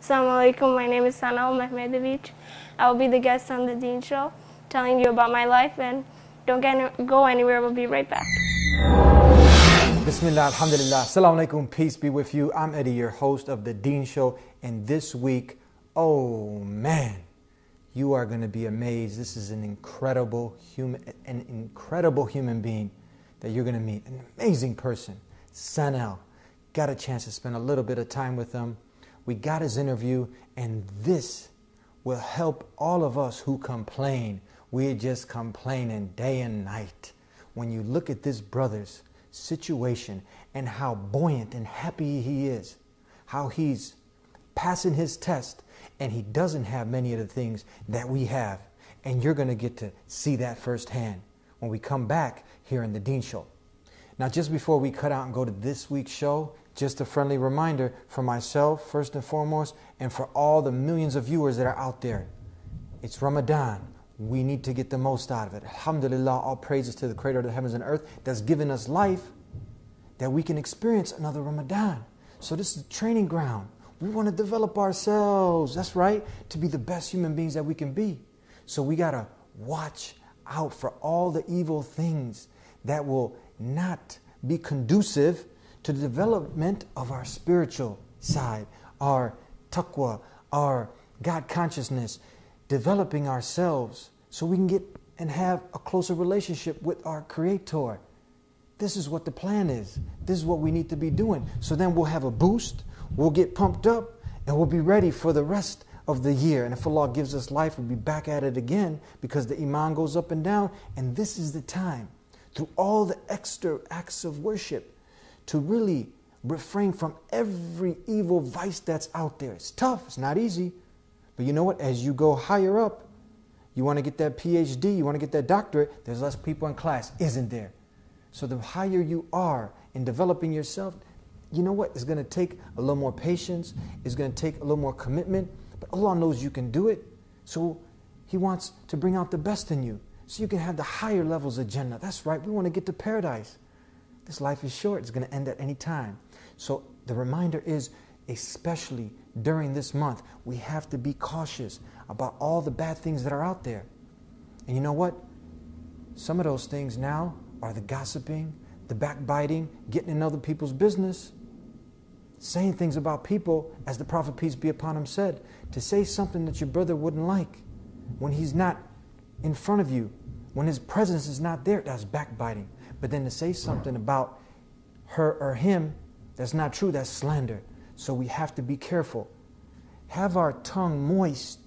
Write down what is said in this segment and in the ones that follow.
Assalamu alaikum, my name is Sanel Mehmedovic. I will be the guest on TheDeenshow, telling you about my life, and don't go anywhere, we'll be right back. Bismillah, alhamdulillah, assalamu alaikum, peace be with you. I'm Eddie, your host of TheDeenshow, and this week, oh man, you are going to be amazed. This is an incredible human being that you're going to meet, an amazing person, Sanel. Got a chance to spend a little bit of time with him. We got his interview, and this will help all of us who complain. We're just complaining day and night. When you look at this brother's situation and how buoyant and happy he is, how he's passing his test, and he doesn't have many of the things that we have. And you're going to get to see that firsthand when we come back here in The Deen Show. Now, just before we cut out and go to this week's show, just a friendly reminder for myself, first and foremost, and for all the millions of viewers that are out there. It's Ramadan. We need to get the most out of it. Alhamdulillah, all praises to the Creator of the heavens and earth that's given us life that we can experience another Ramadan. So this is a training ground. We want to develop ourselves, that's right, to be the best human beings that we can be. So we got to watch out for all the evil things that will not be conducive to the development of our spiritual side, our taqwa, our God consciousness, developing ourselves so we can get and have a closer relationship with our Creator. This is what the plan is. This is what we need to be doing. So then we'll have a boost, we'll get pumped up, and we'll be ready for the rest of the year. And if Allah gives us life, we'll be back at it again, because the iman goes up and down. And this is the time, through all the extra acts of worship, to really refrain from every evil vice that's out there. It's tough, it's not easy. But you know what? As you go higher up, you want to get that PhD, you want to get that doctorate, there's less people in class, isn't there? So the higher you are in developing yourself, you know what? It's going to take a little more patience, it's going to take a little more commitment, but Allah knows you can do it. So He wants to bring out the best in you, so you can have the higher levels of Jannah. That's right, we want to get to paradise. This life is short. It's going to end at any time. So the reminder is, especially during this month, we have to be cautious about all the bad things that are out there. And you know what? Some of those things now are the gossiping, the backbiting, getting in other people's business, saying things about people, as the Prophet, peace be upon him, said, to say something that your brother wouldn't like when he's not in front of you, when his presence is not there, that's backbiting. But then to say something about her or him that's not true, that's slander. So we have to be careful. Have our tongue moist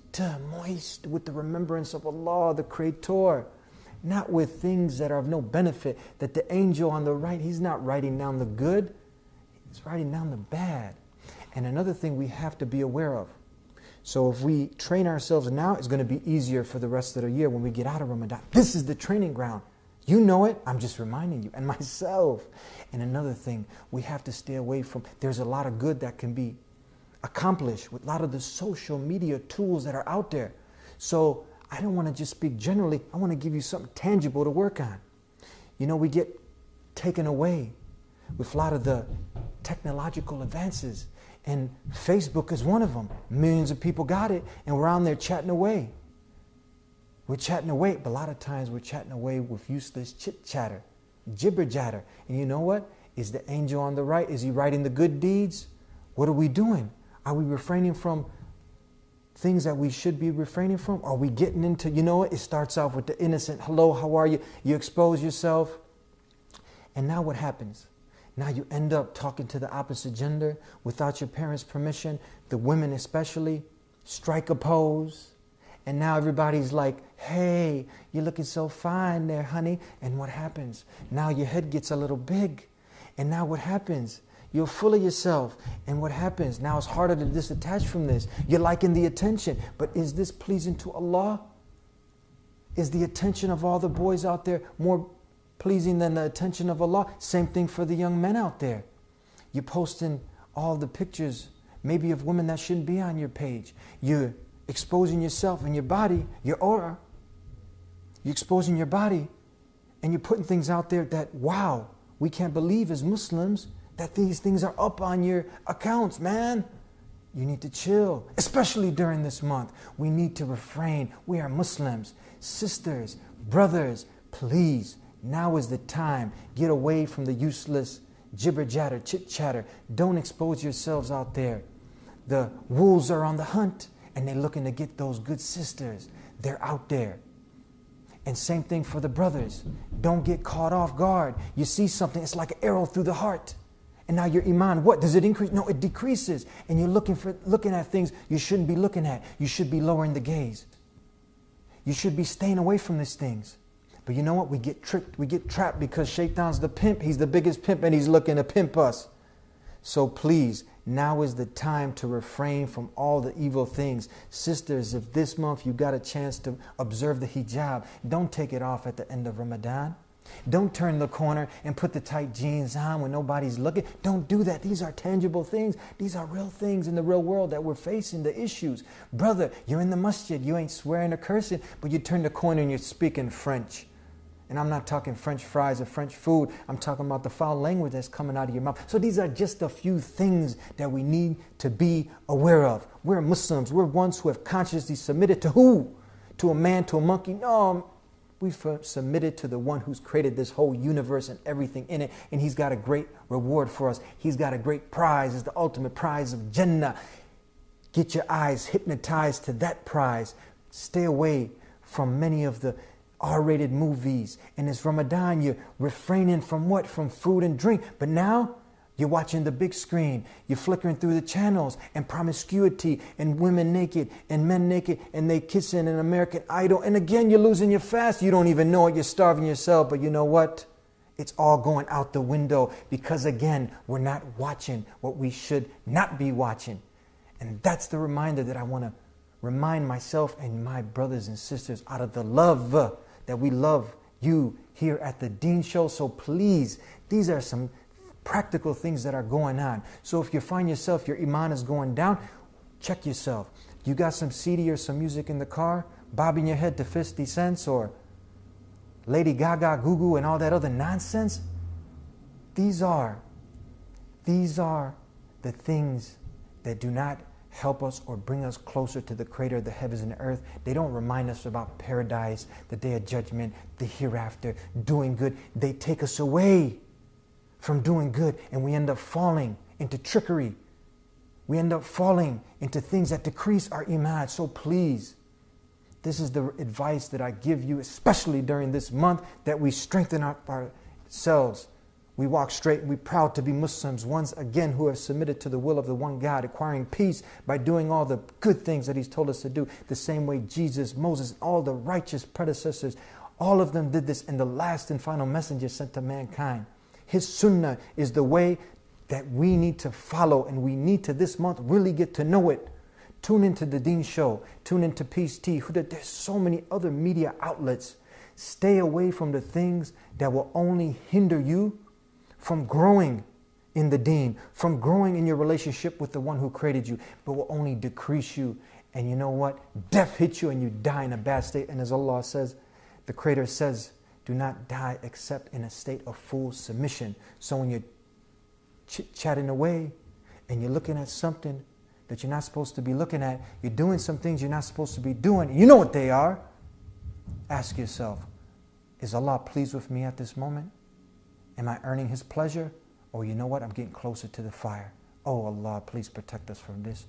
with the remembrance of Allah, the Creator, not with things that are of no benefit. That the angel on the right, he's not writing down the good, he's writing down the bad. And another thing we have to be aware of. So if we train ourselves now, it's going to be easier for the rest of the year when we get out of Ramadan. This is the training ground. You know it, I'm just reminding you, and myself. And another thing, we have to stay away from, there's a lot of good that can be accomplished with a lot of the social media tools that are out there. So I don't want to just speak generally, I want to give you something tangible to work on. You know, we get taken away with a lot of the technological advances, and Facebook is one of them. Millions of people got it, and we're on there chatting away. We're chatting away, but a lot of times we're chatting away with useless chit-chatter, jibber-jatter. And you know what? Is the angel on the right, is he writing the good deeds? What are we doing? Are we refraining from things that we should be refraining from? Are we getting into, you know what? It starts off with the innocent, hello, how are you? You expose yourself. And now what happens? Now you end up talking to the opposite gender without your parents' permission, the women especially, strike a pose. And now everybody's like, hey, you're looking so fine there, honey. And what happens? Now your head gets a little big. And now what happens? You're full of yourself. And what happens? Now it's harder to disattach from this. You're liking the attention. But is this pleasing to Allah? Is the attention of all the boys out there more pleasing than the attention of Allah? Same thing for the young men out there. You're posting all the pictures, maybe of women that shouldn't be on your page. You're exposing yourself and your body, your aura. You're exposing your body, and you're putting things out there that, wow, we can't believe as Muslims that these things are up on your accounts, man. You need to chill, especially during this month. We need to refrain. We are Muslims. Sisters, brothers, please, now is the time. Get away from the useless jibber-jatter, chit-chatter. Don't expose yourselves out there. The wolves are on the hunt, and they're looking to get those good sisters. They're out there. And same thing for the brothers. Don't get caught off guard. You see something, it's like an arrow through the heart. And now your iman, what? Does it increase? No, it decreases. And you're looking at things you shouldn't be looking at. You should be lowering the gaze. You should be staying away from these things. But you know what? We get tricked. We get trapped because Shaitan's the pimp. He's the biggest pimp and he's looking to pimp us. So please, now is the time to refrain from all the evil things. Sisters, if this month you got a chance to observe the hijab, don't take it off at the end of Ramadan. Don't turn the corner and put the tight jeans on when nobody's looking. Don't do that. These are tangible things. These are real things in the real world that we're facing, the issues. Brother, you're in the masjid. You ain't swearing or cursing, but you turn the corner and you're speaking French. And I'm not talking French fries or French food. I'm talking about the foul language that's coming out of your mouth. So these are just a few things that we need to be aware of. We're Muslims. We're ones who have consciously submitted to who? To a man, to a monkey? No. We've submitted to the one who's created this whole universe and everything in it. And he's got a great reward for us. He's got a great prize. It's the ultimate prize of Jannah. Get your eyes hypnotized to that prize. Stay away from many of the R-rated movies. And it's Ramadan. You're refraining from what? From food and drink. But now you're watching the big screen. You're flickering through the channels and promiscuity and women naked and men naked and they kissing an American Idol. And again, you're losing your fast. You don't even know it. You're starving yourself. But you know what? It's all going out the window because again, we're not watching what we should not be watching. And that's the reminder that I want to remind myself and my brothers and sisters out of the love that we love you here at the Deen Show. So please, these are some practical things that are going on. So if you find yourself, your iman is going down, check yourself. You got some CD or some music in the car, bobbing your head to 50 cents or Lady Gaga, Goo Goo and all that other nonsense? These are the things that do not help us or bring us closer to the creator of the heavens and the earth. They don't remind us about paradise, the day of judgment, the hereafter, doing good. They take us away from doing good, and we end up falling into trickery. We end up falling into things that decrease our iman. So please, this is the advice that I give you, especially during this month, that we strengthen up ourselves. We walk straight. We're proud to be Muslims, once again, who have submitted to the will of the one God, acquiring peace by doing all the good things that He's told us to do, the same way Jesus, Moses, all the righteous predecessors, all of them did this, and the last and final messenger sent to mankind. His sunnah is the way that we need to follow, and we need to this month really get to know it. Tune into the Deen Show. Tune into Peace Tea. There's so many other media outlets. Stay away from the things that will only hinder you from growing in the Deen, from growing in your relationship with the one who created you, but will only decrease you. And you know what? Death hits you and you die in a bad state. And as Allah says, the Creator says, do not die except in a state of full submission. So when you're chit-chatting away and you're looking at something that you're not supposed to be looking at, you're doing some things you're not supposed to be doing, you know what they are. Ask yourself, is Allah pleased with me at this moment? Am I earning His pleasure? Or you know what? I'm getting closer to the fire. Oh Allah, please protect us from this.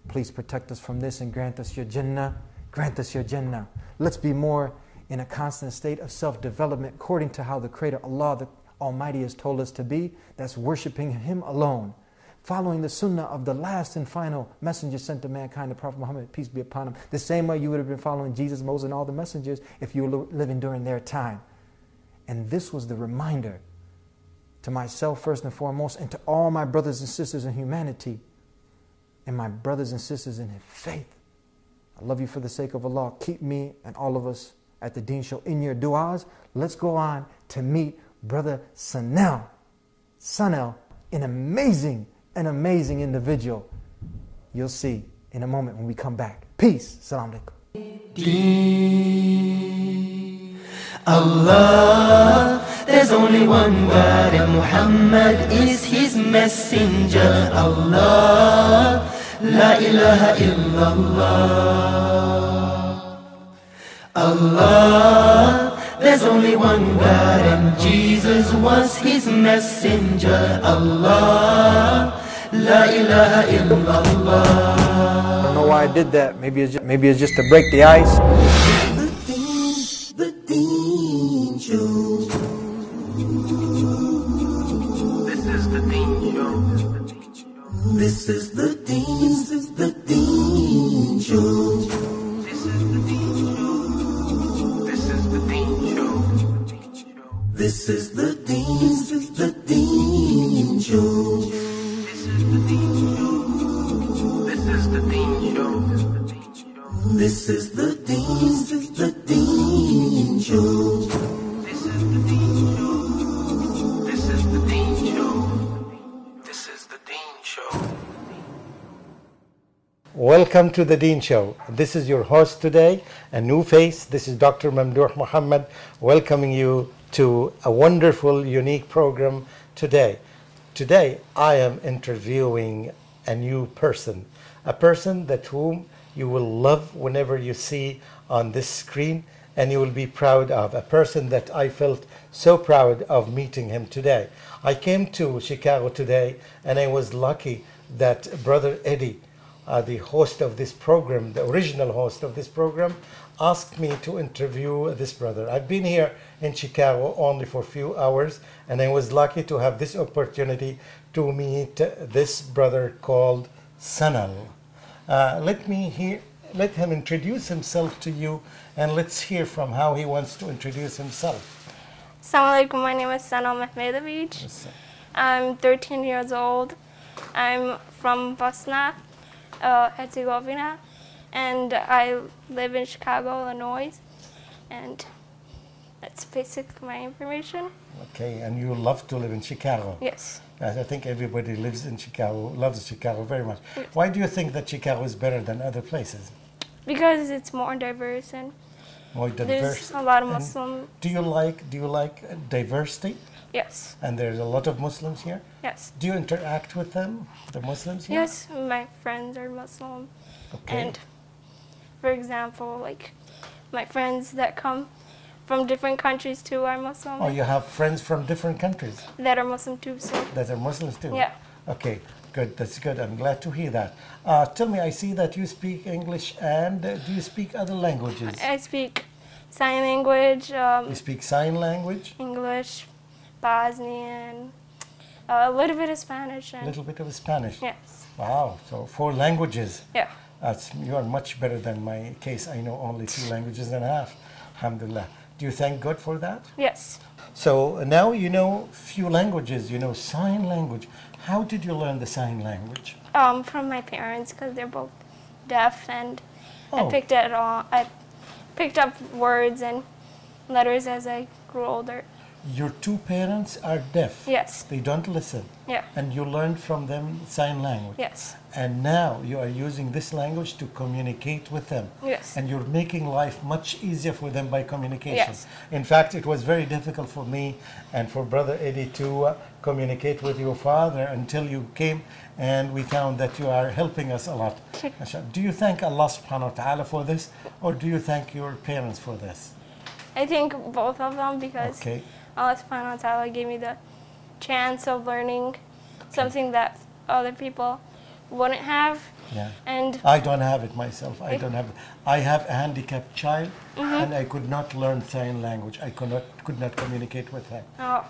Please protect us from this and grant us your Jannah. Grant us your Jannah. Let's be more in a constant state of self-development according to how the Creator, Allah the Almighty, has told us to be. That's worshiping Him alone. Following the sunnah of the last and final messenger sent to mankind, the Prophet Muhammad, peace be upon him. The same way you would have been following Jesus, Moses, and all the messengers if you were living during their time. And this was the reminder to myself first and foremost, and to all my brothers and sisters in humanity, and my brothers and sisters in faith. I love you for the sake of Allah. Keep me and all of us at the Deen Show in your du'as. Let's go on to meet Brother Sanel. Sanel, an amazing individual. You'll see in a moment when we come back. Peace. Assalamu alaikum. Allah, there's only one God and Muhammad is His messenger. Allah, La ilaha illallah. Allah, there's only one God and Jesus was his messenger. Allah, La ilaha illallah. I don't know why I did that. Maybe it's just to break the ice. The Deen Show. This is the Deen Show. This is the Deen Show. This is the Deen Show. This is the Deen Show. This is the Deen Show. This is the Deen Show. This is the Deen Show. This is the Deen Show. This is the Deen Show. This is the Deen Show. This is the Deen Show. Welcome to the Deen Show. This is your host today, a new face. This is Dr. Mamdouh Muhammad, welcoming you to a wonderful, unique program today. Today, I am interviewing a new person, a person that whom you will love whenever you see on this screen, and you will be proud of, a person that I felt so proud of meeting him today. I came to Chicago today, and I was lucky that Brother Eddie, the host of this program, the original host of this program, asked me to interview this brother. I've been here in Chicago only for a few hours, and I was lucky to have this opportunity to meet this brother called Sanel. Let him introduce himself to you, and let's hear from how he wants to introduce himself. Assalamu alaikum, my name is Sanel Mehmedovic. I'm 13 years old. I'm from Bosnia, Herzegovina, and I live in Chicago, Illinois, and that's basically my information. Okay, and you love to live in Chicago. Yes. I think everybody lives in Chicago, loves Chicago very much. Yes. Why do you think that Chicago is better than other places? Because it's more diverse and More there's diverse. a lot of And Muslim. Do you like diversity? Yes. And there's a lot of Muslims here. Yes. Do you interact with them, the Muslims here? Yes, my friends are Muslim. Okay. And for example, like my friends that come from different countries too are Muslim. Oh, you have friends from different countries That are Muslim too, so that are Muslims too? yeah. Okay, good. That's good. I'm glad to hear that. Tell me, I see that you speak English, and do you speak other languages? I speak sign language, You speak sign language, English, Bosnian, a little bit of Spanish, a and little bit of Spanish. yes, Wow, so 4 languages. yeah. You are much better than my case. I know only 2 languages and a half. Alhamdulillah. Do you thank God for that? Yes. So now you know few languages. You know sign language. How did you learn the sign language? From my parents because they're both deaf, and Oh. I picked up words and letters as I grew older. Your 2 parents are deaf. Yes. They don't listen. Yeah. And you learned from them sign language. Yes. And now you are using this language to communicate with them. Yes. And you're making life much easier for them by communication. Yes. In fact, it was very difficult for me and for Brother Eddie to communicate with your father until you came, and we found that you are helping us a lot. Do you thank Allah subhanahu wa ta'ala for this, or do you thank your parents for this? I think both of them because Okay. Allah subhanahu wa ta'ala gave me the chance of learning something that other people wouldn't have. Yeah. And I don't have it myself. I don't have it. I have a handicapped child, and I could not learn sign language. I could not communicate with him. oh,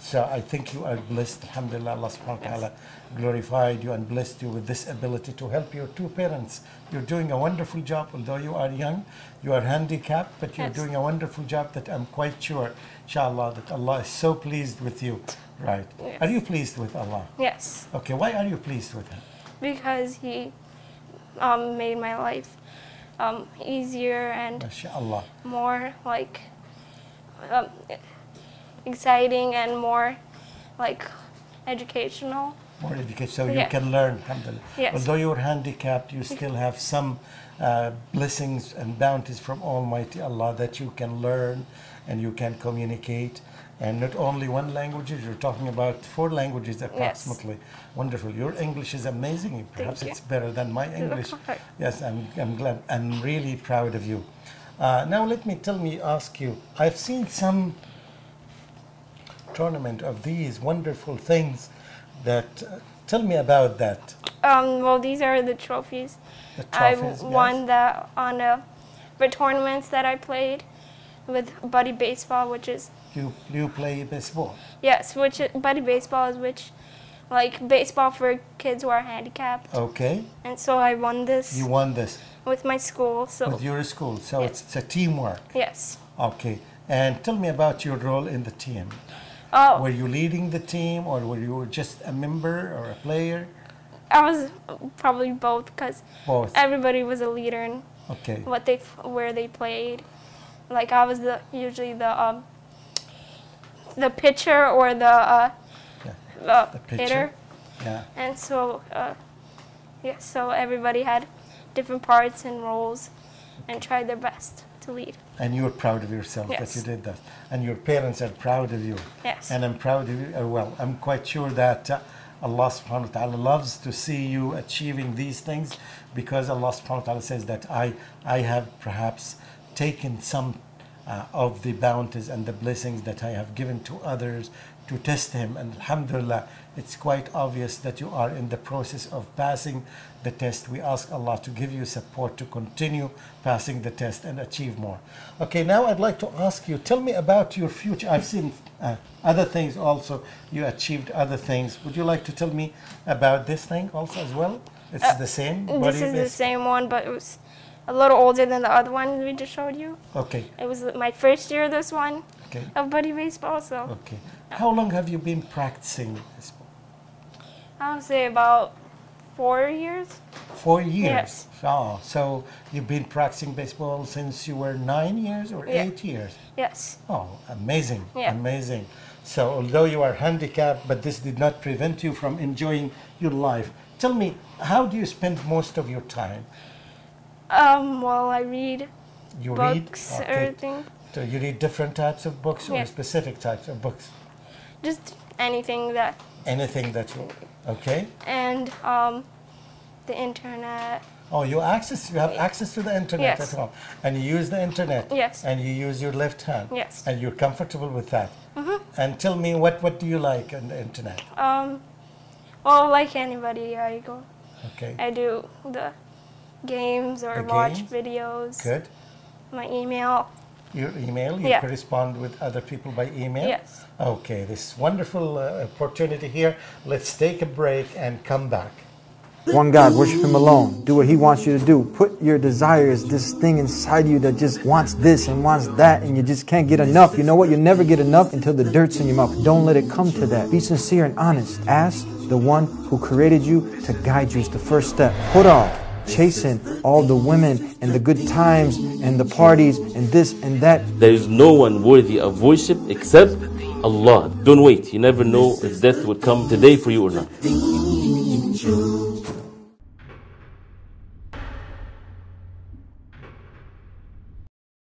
So I think you are blessed. Alhamdulillah, Allah subhanahu wa ta'ala glorified you and blessed you with this ability to help your 2 parents. You're doing a wonderful job, although you are young, you are handicapped, but you're Yes. doing a wonderful job that I'm quite sure, inshallah, that Allah is so pleased with you. Right. Yes. Are you pleased with Allah? yes, Okay, why are you pleased with Him? because He made my life easier and MashaAllah. more like exciting and more like educational. More education, so you Yeah. can learn, alhamdulillah. Yes. Although you're handicapped, you still have some blessings and bounties from Almighty Allah that you can learn and you can communicate. And not only one language, you're talking about 4 languages approximately. Wonderful. Your English is amazing. Perhaps you. it's better than my English. Okay. Yes, I'm glad. I'm really proud of you. Now let me ask you, I've seen some tournament of these wonderful things that, tell me about that. Well, these are the trophies. The I trophies, won yes. that on the tournaments that I played with Buddy Baseball, which is You play baseball. yes, Buddy Baseball is like baseball for kids who are handicapped. Okay. And so I won this You won this with my school. So with your school. So Yes. it's a teamwork. yes. Okay. And tell me about your role in the team. Oh, Were you leading the team or were you just a member or a player? I was probably both because Both. everybody was a leader in Okay. where they played. Like I was usually the pitcher or the The pitcher. hitter, Yeah. and so so everybody had different parts and roles, and tried their best to lead. And you're proud of yourself that Yes. you did that. And your parents are proud of you. Yes. And I'm proud of you as well. I'm quite sure that Allah subhanahu wa ta'ala loves to see you achieving these things, because Allah subhanahu wa ta'ala says that I have perhaps taken some of the bounties and the blessings that I have given to others to test him. And alhamdulillah, it's quite obvious that you are in the process of passing the test. We ask Allah to give you support to continue passing the test and achieve more. Okay, now I'd like to ask you, tell me about your future. I've seen other things also. You achieved other things. Would you like to tell me about this thing also as well? It's the same? This is the same one, but it was a little older than the other one we just showed you. Okay, It was my first year, this one, okay, of Buddy Baseball, so okay. How long have you been practicing this? I would say about 4 years. 4 years. Yes. Oh, so you've been practicing baseball since you were 9 years or Yeah. 8 years? Yes. Oh, amazing, Yeah. amazing. So although you are handicapped, but this did not prevent you from enjoying your life. Tell me, how do you spend most of your time? Well, I read You books, read? everything. So you read different types of books or Yeah. specific types of books? Just anything that, Anything that you, okay? and the internet. Oh, you have access to the internet Yes. at home, and you use the internet. Yes. And you use your left hand. Yes. And you're comfortable with that. And tell me, what do you like on the internet? Well, like anybody, I Okay. do the games or The watch games? videos. Good. My email. Your email, you Yeah. correspond with other people by email? Yes. Okay, this wonderful opportunity here. Let's take a break and come back. One God, worship Him alone. Do what He wants you to do. Put your desires, this thing inside you that just wants this and wants that, and you just can't get enough. You know what? You'll never get enough until the dirt's in your mouth. Don't let it come to that. Be sincere and honest. Ask the one who created you to guide you. It's the first step. Put off chasing all the women and the good times and the parties and this and that. There is no one worthy of worship except Allah. Don't wait. You never know if death would come today for you or not.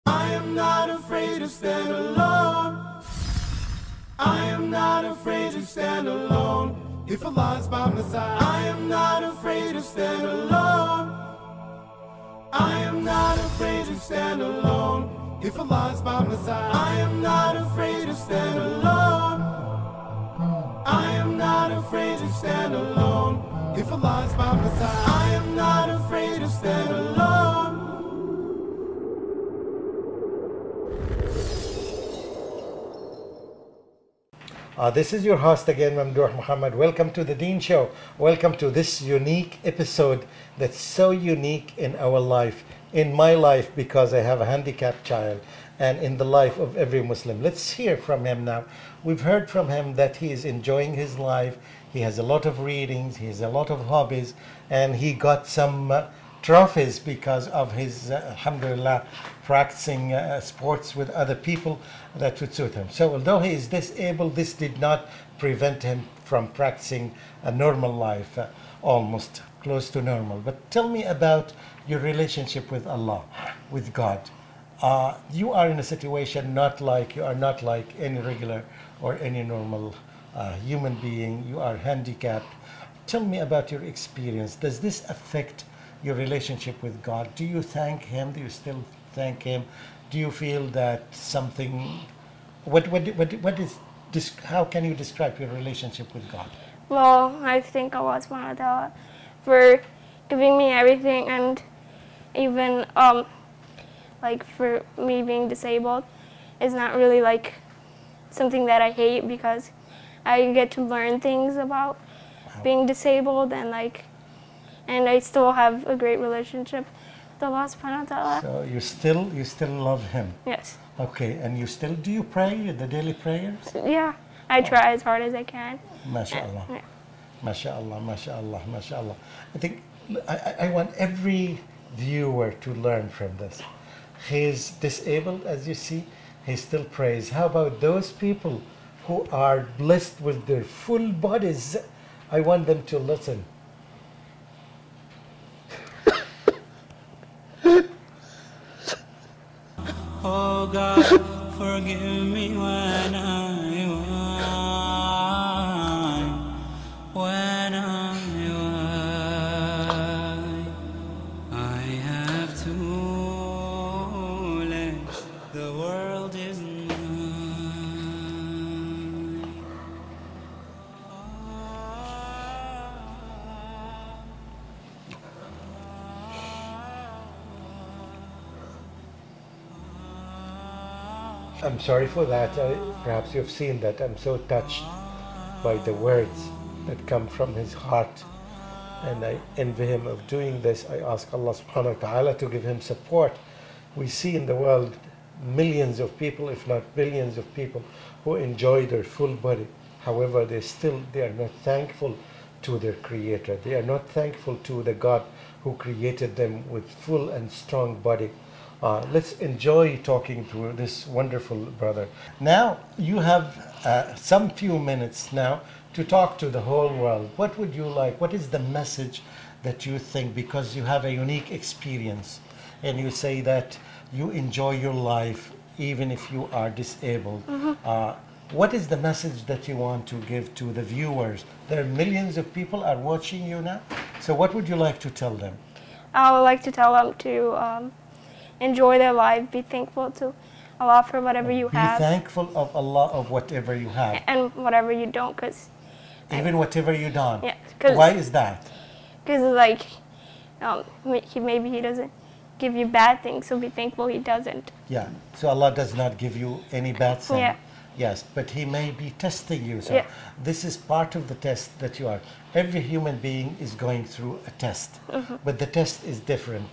I am not afraid to stand alone. I am not afraid to stand alone. If Allah's by my side, I am not afraid to stand alone. I am not afraid to stand alone. If Allah's by my side, I am not afraid to stand alone. I am not afraid to stand alone. If Allah's by my side, I am not afraid to stand alone. This is your host again, Mamdouh Muhammad. Welcome to the Deen Show. Welcome to this unique episode that's so unique in our life, in my life because I have a handicapped child, and in the life of every Muslim. Let's hear from him now. We've heard from him that he is enjoying his life. He has a lot of readings, he has a lot of hobbies, and he got some trophies because of his, alhamdulillah, practicing sports with other people that would suit him. So although he is disabled, this did not prevent him from practicing a normal life, almost close to normal. But tell me about your relationship with Allah, with God. You are in a situation you are not like any regular or any normal human being. You are handicapped. Tell me about your experience. Does this affect your relationship with God? Do you thank Him? Do you still thank Him? Do you feel that something? What is this? How can you describe your relationship with God? Well, I think Allah subhanahu wa ta'ala for giving me everything, and even like for me being disabled is not really like something that I hate, because I get to learn things about being disabled, and I still have a great relationship with Allah subhanahu wa ta'ala. So you still love Him. Yes. Okay, and do you pray the daily prayers? Yeah. I try as hard as I can. MashaAllah. Yeah. MashaAllah, MashaAllah, MashaAllah. I think I want every viewer to learn from this. He's disabled, as you see, he still prays. How about those people who are blessed with their full bodies? I want them to listen. Oh God, forgive me when I have too late. The world is mine. I'm sorry for that. Perhaps you've seen that. I'm so touched by the words that come from his heart. And I envy him of doing this. I ask Allah subhanahu wa ta'ala to give him support. We see in the world millions of people, if not billions of people, who enjoy their full body. However, they are not thankful to their Creator. They are not thankful to the God who created them with full and strong body. Let's enjoy talking to this wonderful brother. Now you have some few minutes now to talk to the whole world. What would you like? What is the message that you think, because you have a unique experience and you say that you enjoy your life even if you are disabled? What is the message that you want to give to the viewers? There are millions of people are watching you now. So what would you like to tell them? I would like to tell them to enjoy their life, be thankful to Allah for whatever you have. Be thankful of Allah of whatever you have. And whatever you don't, because... Even whatever you don't? Yeah. Why is that? Because maybe He doesn't give you bad things, so be thankful He doesn't. Yeah, so Allah does not give you any bad thing. Yeah. Yes, but He may be testing you. So Yeah. this is part of the test that you are. Every human being is going through a test, but the test is different.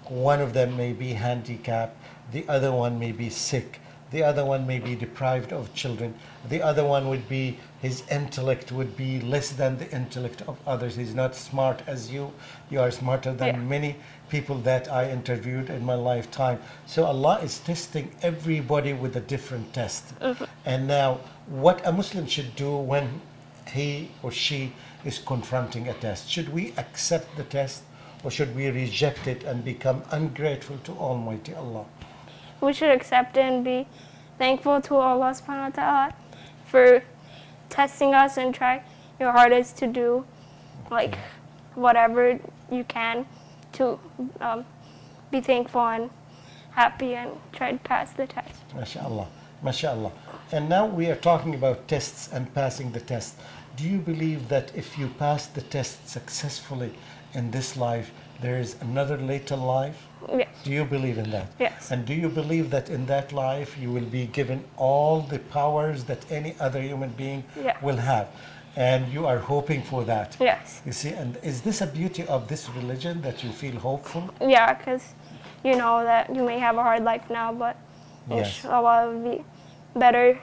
One of them may be handicapped, the other one may be sick, the other one may be deprived of children, the other one would be, his intellect would be less than the intellect of others. He's not smart as you. You are smarter than many people that I interviewed in my lifetime. So Allah is testing everybody with a different test. And now, what a Muslim should do when he or she is confronting a test? Should we accept the test, or should we reject it and become ungrateful to Almighty Allah? We should accept it and be thankful to Allah subhanahu wa ta'ala for testing us, and try your hardest to do whatever you can to be thankful and happy and try to pass the test. MashaAllah, MashaAllah. And now we are talking about tests and passing the test. Do you believe that if you pass the test successfully in this life, there is another later life? Yes. Do you believe in that? Yes. And do you believe that in that life you will be given all the powers that any other human being will have? And you are hoping for that? Yes. You see, and is this a beauty of this religion, that you feel hopeful? Yeah, because you know that you may have a hard life now, but inshallah it will be better,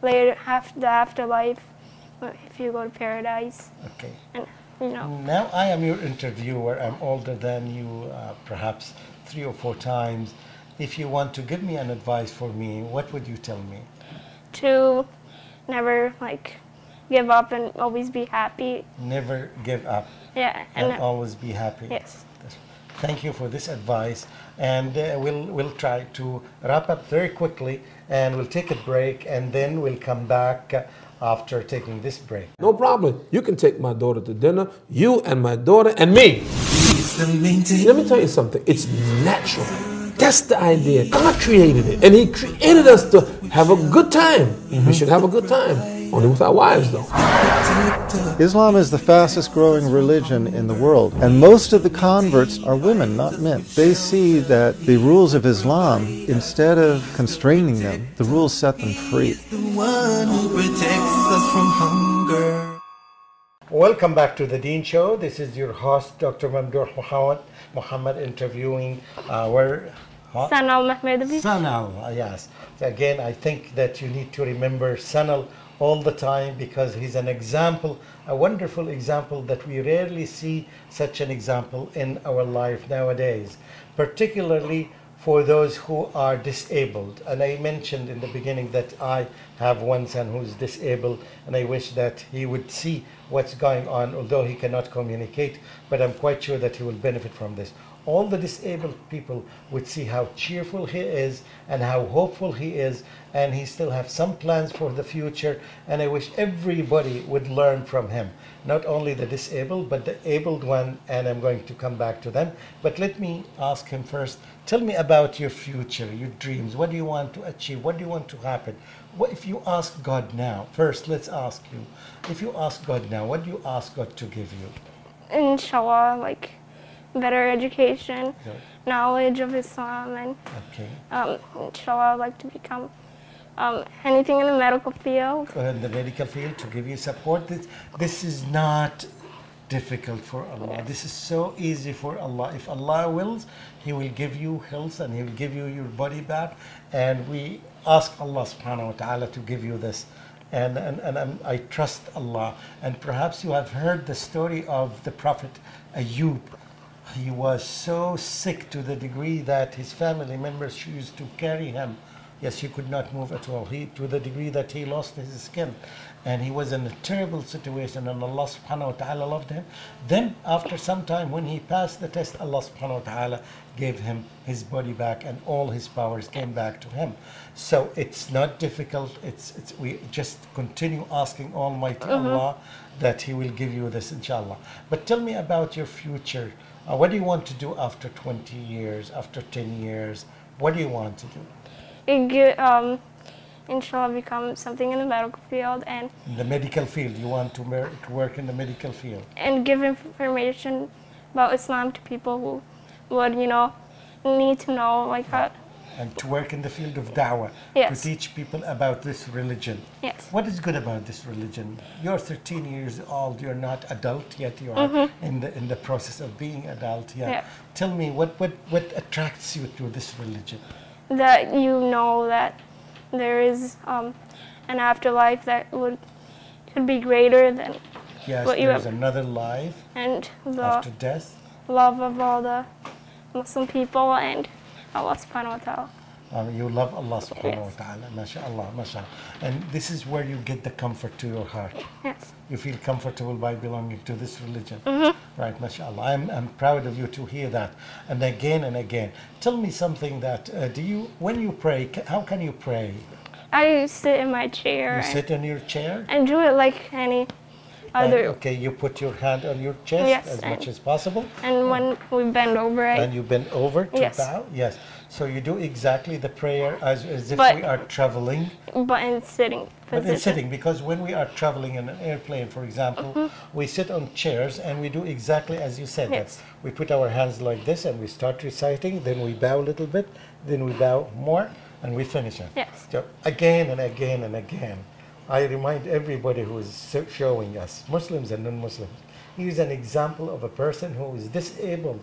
later, after the afterlife, if you go to paradise. Okay. And Now I am your interviewer. I'm older than you, perhaps 3 or 4 times. If you want to give me an advice for me, what would you tell me? To never like give up and always be happy. Never give up. Yeah, And always be happy. yes. Thank you for this advice, and we'll try to wrap up very quickly, and we'll take a break, and then we'll come back after taking this break. No problem. You can take my daughter to dinner, you and my daughter and me. Let me tell you something. It's natural. That's the idea. God created it, and He created us to have a good time. We should have a good time. Only with our wives, though. Islam is the fastest growing religion in the world, and most of the converts are women, not men. They see that the rules of Islam, instead of constraining them, the rules set them free. The one who protects us from hunger. Welcome back to The Deen Show. This is your host, Dr. Mehmedovic Muhammad, interviewing our Sanel Mehmedovic. Sanel, yes. So again, I think that you need to remember Sanel all the time, because he's an example, a wonderful example that we rarely see such an example in our life nowadays, particularly for those who are disabled. And I mentioned in the beginning that I have one son who's disabled, and I wish that he would see what's going on, although he cannot communicate, but I'm quite sure that he will benefit from this. All the disabled people would see how cheerful he is and how hopeful he is, and he still has some plans for the future, and I wish everybody would learn from him, not only the disabled but the abled one, and I'm going to come back to them. But let me ask him first, tell me about your future, your dreams. What do you want to achieve? What do you want to happen? What if you ask God now? First, let's ask you, if you ask God now, what do you ask God to give you? Inshallah, like better education, Good. knowledge of Islam, and Okay. inshallah, I'd like to become anything in the medical field. In the medical field, to give you support. This is not difficult for Allah. This is so easy for Allah. If Allah wills, He will give you health and He will give you your body back. And we ask Allah subhanahu wa ta'ala to give you this. And I trust Allah. And perhaps you have heard the story of the Prophet Ayub. He was so sick to the degree that his family members used to carry him. Yes, he could not move at all. To the degree that he lost his skin. And he was in a terrible situation, and Allah subhanahu wa ta'ala loved him. Then after some time, when he passed the test, Allah subhanahu wa ta'ala gave him his body back, and all his powers came back to him. So it's not difficult. We just continue asking Almighty Allah that He will give you this, inshallah. But tell me about your future. What do you want to do after 20 years, after 10 years? What do you want to do? Inshallah, become something in the medical field, and In the medical field, you want to work in the medical field. and give information about Islam to people who would, need to know, like how. And to work in the field of da'wah, Yes. to teach people about this religion. Yes. What is good about this religion? You're 13 years old, you're not adult yet, you are in the process of being adult yet. Yeah. Tell me, what attracts you to this religion? That you know that there is an afterlife that could be greater than Yes, what you there's have, another life and the after death. love of all the Muslim people and Allah subhanahu wa ta'ala. You love Allah subhanahu wa Yes. ta'ala, mashallah, mashallah. And this is where you get the comfort to your heart. Yes. You feel comfortable by belonging to this religion. Right, mashallah. I'm proud of you to hear that. And again, tell me something that, when you pray, how can you pray? I sit in my chair You sit in your chair? and do it like any other. Okay, you put your hand on your chest Yes, as and- much as possible. And when we bend over, And you bend over to Yes. bow? Yes. So you do exactly the prayer as if But- we are traveling. but in sitting But position. in sitting, because when we are traveling in an airplane, for example, we sit on chairs and we do exactly as you said. Yes. That we put our hands like this and we start reciting, then we bow a little bit, then we bow more, and we finish it. Yes. So again and again and again, I remind everybody who is showing us, Muslims and non-Muslims, he is an example of a person who is disabled,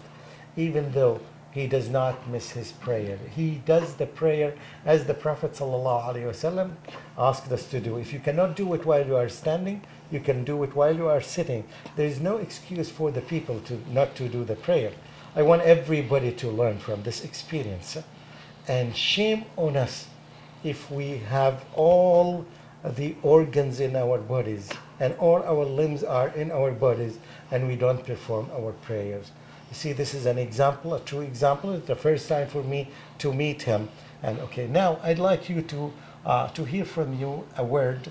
even though he does not miss his prayer. He does the prayer as the Prophet ﷺ asked us to do. If you cannot do it while you are standing, you can do it while you are sitting. There is no excuse for the people to not to do the prayer. I want everybody to learn from this experience. And shame on us if we have all the organs in our bodies and all our limbs are in our bodies and we don't perform our prayers. You see, this is an example, a true example. It's the first time for me to meet him. And okay, now I'd like you to hear from you a word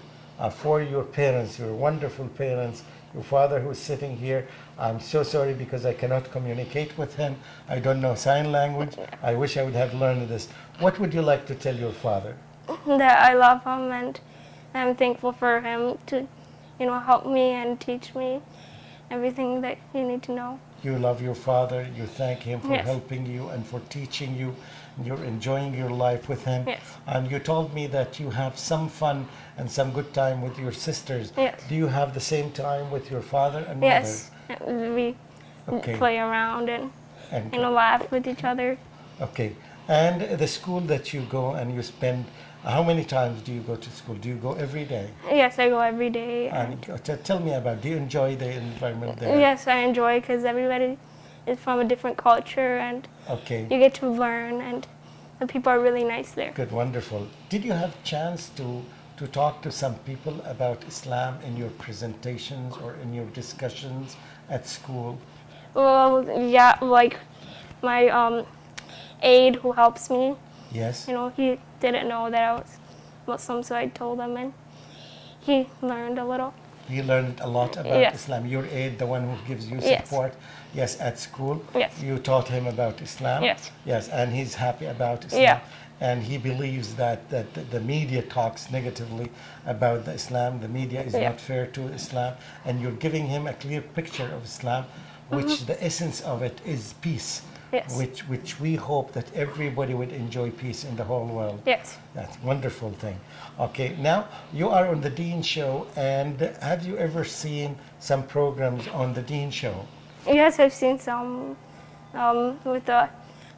for your parents, your wonderful parents, your father who's sitting here. I'm so sorry because I cannot communicate with him. I don't know sign language. I wish I would have learned this. What would you like to tell your father? That I love him and I'm thankful for him to, help me and teach me everything that you need to know. You love your father, you thank him for Yes. helping you and for teaching you. You're enjoying your life with him. Yes. And you told me that you have some fun and some good time with your sisters. Yes. Do you have the same time with your father and Yes, we Okay. play around and mother? laugh with each other. Okay. And the school that you go and you spend, how many times do you go to school? Do you go every day? Yes, I go every day. And tell me about, do you enjoy the environment there? Yes, I enjoy because everybody is from a different culture and Okay. you get to learn and the people are really nice there. Good, wonderful. Did you have chance to talk to some people about Islam in your presentations or in your discussions at school? Well, yeah, like my aide who helps me, Yes. he didn't know that I was Muslim, so I told him and he learned a little. You learned a lot about Yes. Islam. Your aide, the one who gives you Yes. support, yes, at school. Yes. You taught him about Islam. Yes. Yes, and he's happy about Islam. Yeah. And he believes that the media talks negatively about the Islam. The media is Yeah. not fair to Islam, and you're giving him a clear picture of Islam, which the essence of it is peace. Yes. Which we hope that everybody would enjoy peace in the whole world. Yes. That's a wonderful thing. Okay, now you are on the Dean Show, and have you ever seen some programs on the Dean Show? Yes, I've seen some with the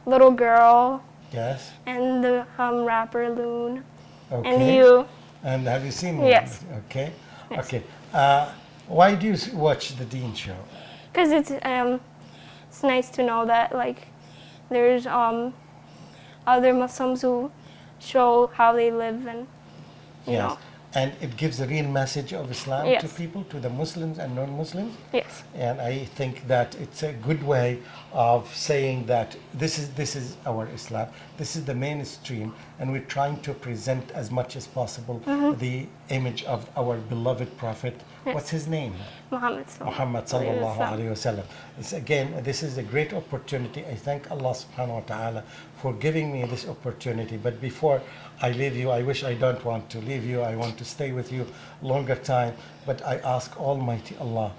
little girl Yes. and the rapper Loon Okay. and you. And have you seen Yes. one? Okay. Yes. Okay. Why do you watch the Dean Show? Because it's nice to know that there's other Muslims who show how they live and you Yes. know. And it gives a real message of Islam to Yes. people, to the Muslims and non-Muslims. Yes. And I think that it's a good way of saying that this is our Islam, this is the mainstream, and we're trying to present as much as possible the image of our beloved Prophet. Yes. What's his name? Muhammad Sallallahu Alaihi Wasallam. Again, this is a great opportunity. I thank Allah subhanahu wa ta'ala for giving me this opportunity. But before I leave you, I wish I don't want to leave you. I want to stay with you longer time. But I ask Almighty Allah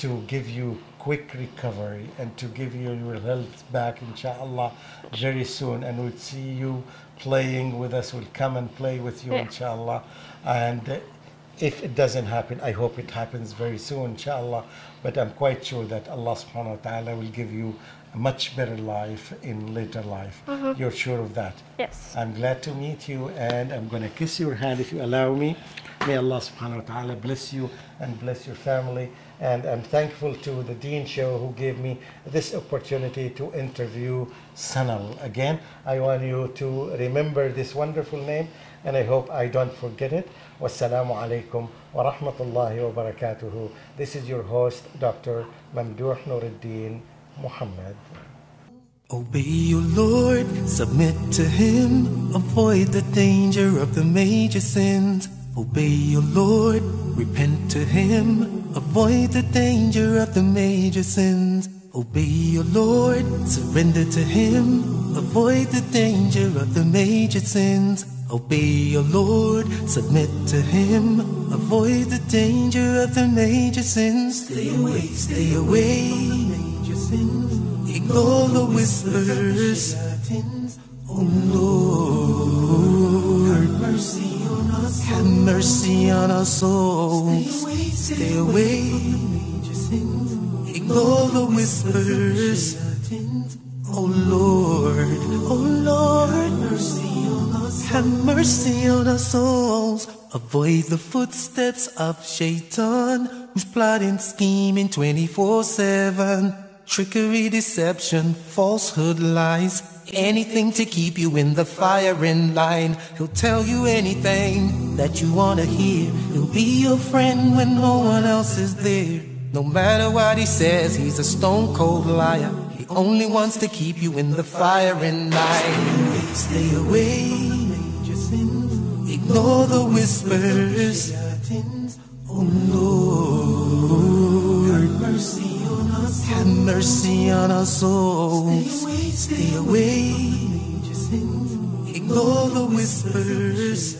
to give you quick recovery and to give you your health back, inshallah, very soon. And we'll see you playing with us. We'll come and play with you, Yeah. inshallah. And if it doesn't happen, I hope it happens very soon, inshallah. But I'm quite sure that Allah subhanahu wa ta'ala will give you a much better life in later life. You're sure of that? Yes. I'm glad to meet you, and I'm going to kiss your hand if you allow me. May Allah subhanahu wa ta'ala bless you and bless your family. And I'm thankful to the Dean Show who gave me this opportunity to interview Sanel. Again, I want you to remember this wonderful name, and I hope I don't forget it. Wassalamu alaikum wa rahmatullahi wa barakatuhu. This is your host, Dr. Mamdouh Nuruddin Muhammad. Obey your Lord, submit to Him, avoid the danger of the major sins. Obey your Lord, repent to Him, avoid the danger of the major sins. Obey your Lord, surrender to Him, avoid the danger of the major sins. Obey your Lord, submit to Him, avoid the danger of the major sins. Stay away from the major sins. Ignore the whispers. Oh Lord, have mercy on us. Have mercy on our souls. Stay away from the major sins. Ignore the whispers. Oh Lord, have mercy on us. Have mercy on our souls. Avoid the footsteps of Shaitan, who's plotting, scheming 24/7. Trickery, deception, falsehood, lies. Anything to keep you in the firing line. He'll tell you anything that you want to hear. He'll be your friend when no one else is there. No matter what he says, he's a stone cold liar. He only wants to keep you in the firing line. Stay away, ignore the whispers. Oh Lord, have mercy on us. Have mercy on our souls. Stay away, ignore the whispers.